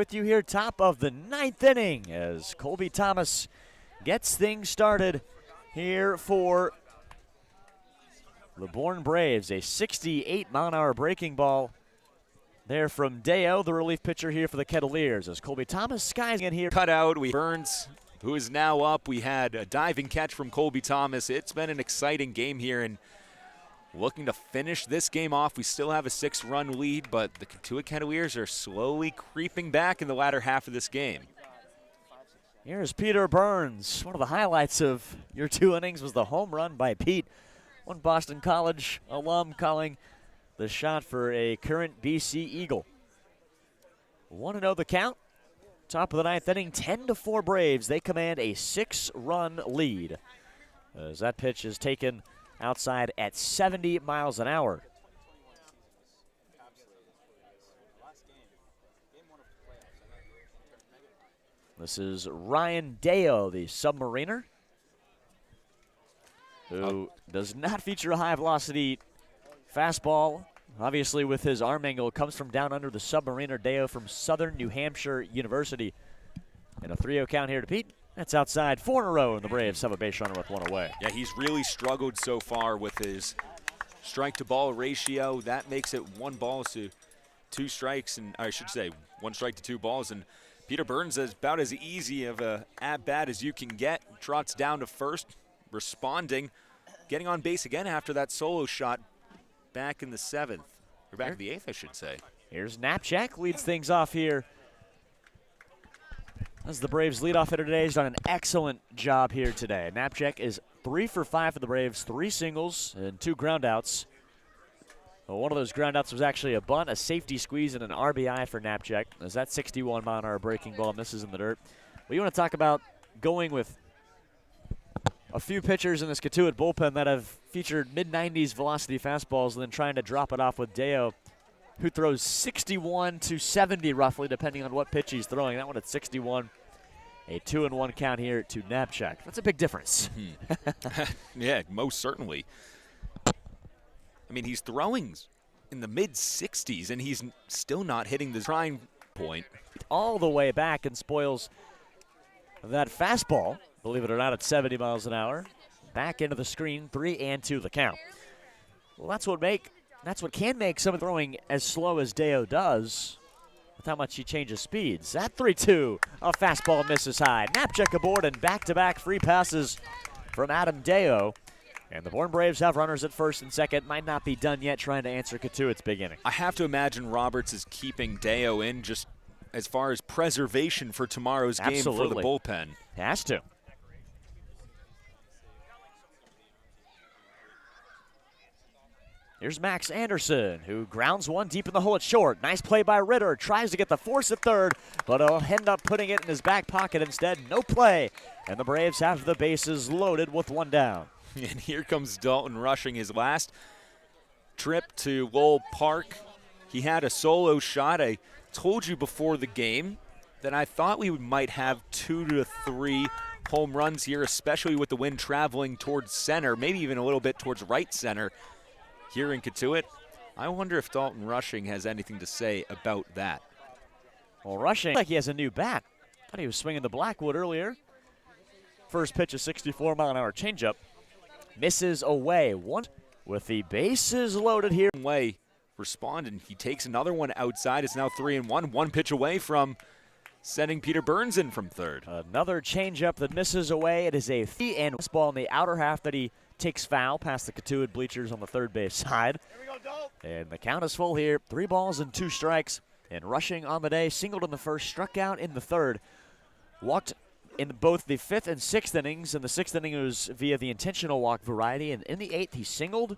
With you here, top of the ninth inning, as Colby Thomas gets things started here for the Bourne Braves. A 68-mile-an-hour breaking ball there from Deo, the relief pitcher here for the Kettleers, as Colby Thomas skies in here. Cut out, Burns, who is now up. We had a diving catch from Colby Thomas. It's been an exciting game here, and looking to finish this game off. We still have a 6-run lead, but the Cotuit Kettleers are slowly creeping back in the latter half of this game. Here's Peter Burns. One of the highlights of your 2 innings was the home run by Pete, one Boston College alum calling the shot for a current BC Eagle. 1-0 the count. Top of the ninth inning, 10-4 Braves. They command a 6-run lead as that pitch is taken outside at 70 miles an hour. This is Ryan Deo, the Submariner, who does not feature a high-velocity fastball. Obviously, with his arm angle, comes from down under the Submariner. Deo from Southern New Hampshire University. And a 3-0 count here to Pete. That's outside, 4 in a row, and the Braves have a base runner with 1 away. Yeah, he's really struggled so far with his strike-to-ball ratio. That makes it 1 ball to 2 strikes, and I should say 1 strike to 2 balls. And Peter Burns is about as easy of a at-bat as you can get. Trots down to first, responding, getting on base again after that solo shot back in the 7th, or back in the 8th, I should say. Here's Knapchak, leads things off here. As the Braves leadoff hitter today, he's done an excellent job here today. Knapchak is 3 for 5 for the Braves, 3 singles and 2 groundouts. Well, one of those groundouts was actually a bunt, a safety squeeze, and an RBI for Knapchak, as that 61-mile-an-hour breaking ball misses in the dirt. Well, you want to talk about going with a few pitchers in this Cotuit bullpen that have featured mid-90s velocity fastballs and then trying to drop it off with Deo, who throws 61 to 70 roughly, depending on what pitch he's throwing. That one at 61. A 2-1 count here to Knapchak. That's a big difference. Yeah, most certainly. I mean, he's throwing in the mid-60s, and he's still not hitting the trying point. All the way back and spoils that fastball, believe it or not, at 70 miles an hour. Back into the screen, 3-2 the count. Well, that's what can make some throwing as slow as Deo does with how much he changes speeds. At 3-2, a fastball misses high. Knapchak aboard and back-to-back free passes from Adam Deo. And the Bourne Braves have runners at first and second. Might not be done yet trying to answer Cotuit's big inning. I have to imagine Roberts is keeping Deo in just as far as preservation for tomorrow's game for the bullpen. Has to. Here's Max Anderson, who grounds one deep in the hole at short. Nice play by Ritter. Tries to get the force at third, but he'll end up putting it in his back pocket instead. No play. And the Braves have the bases loaded with 1 down. And here comes Dalton Rushing, his last trip to Lowell Park. He had a solo shot. I told you before the game that I thought we might have 2 to 3 home runs here, especially with the wind traveling towards center, maybe even a little bit towards right center here in Cotuit. I wonder if Dalton Rushing has anything to say about that. Well, Rushing, like he has a new bat. Thought he was swinging the Blackwood earlier. First pitch, a 64-mile-an-hour changeup. Misses away. One with the bases loaded here. Way responding. He takes another one outside. It's now 3-1. 1 pitch away from sending Peter Burns in from third. Another changeup that misses away. It is a fastball in the outer half that he takes foul past the Cotuit bleachers on the third base side. And the count is full here. 3 balls and 2 strikes. And Rushing on the day, singled in the first, struck out in the third. Walked in both the 5th and 6th innings. In the 6th inning, it was via the intentional walk variety. And in the 8th, he singled,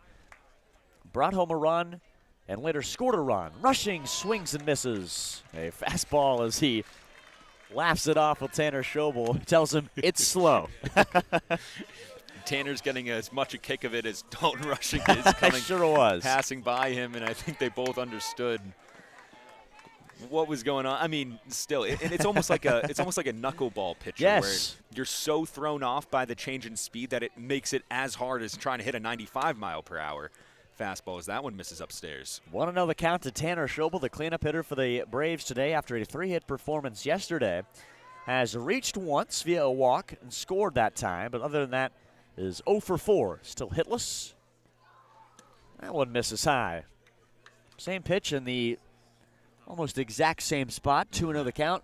brought home a run, and later scored a run. Rushing swings and misses. A fastball as he laughs it off with Tanner Schobel. Tells him it's slow. Tanner's getting as much a kick of it as Dalton Rushing is coming, sure was. Passing by him, and I think they both understood what was going on. I mean, still, and it's almost like a knuckleball pitcher where you're so thrown off by the change in speed that it makes it as hard as trying to hit a 95-mile-per-hour fastball as that one misses upstairs. 1-0 the count to Tanner Schobel, the cleanup hitter for the Braves today after a 3-hit performance yesterday. Has reached once via a walk and scored that time, but other than that is 0 for 4, still hitless. That one misses high. Same pitch in the almost exact same spot, 2-0 the count.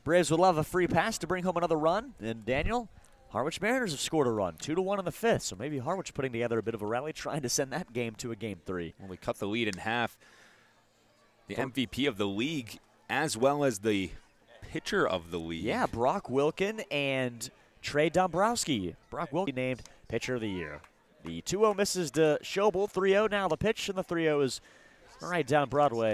Braves would love a free pass to bring home another run, and Daniel, Harwich Mariners have scored a run, 2-1 in the 5th, so maybe Harwich putting together a bit of a rally, trying to send that game to a Game 3. When we cut the lead in half, the MVP of the league as well as the pitcher of the league. Yeah, Brock Wilkin and Trey Dombrowski. Brock Wilkin named pitcher of the year. The 2-0 misses to Schobel, 3-0 now the pitch, and the 3-0 is right down Broadway